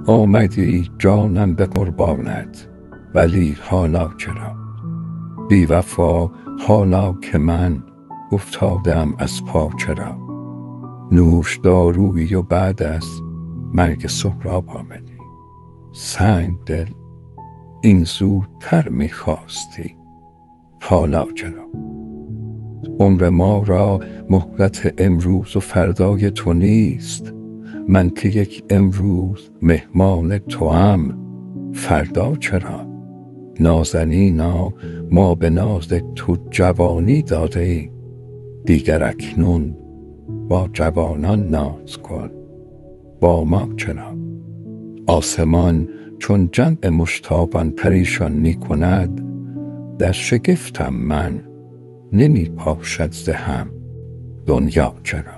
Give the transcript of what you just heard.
آمدی جانم به قربانت، ولی حالا چرا؟ بی وفا حالا که من افتادم از پا چرا؟ نوشدارویی و بعد از مرگ سهراب آمدی. سنگ دل این زودتر می‌خواستی، حالا چرا؟ عمر ما را مهلت امروز و فردای تو نیست. من که یک امروز مهمان توام، فردا چرا؟ نازنینا ما به ناز تو جوانی داده ایم، دیگر اکنون با جوانان ناز کن، با ما چرا؟ آسمان چون جمع مشتاقان پریشان می کند، در شگفتم من نمی پاشد ز هم، دنیا چرا؟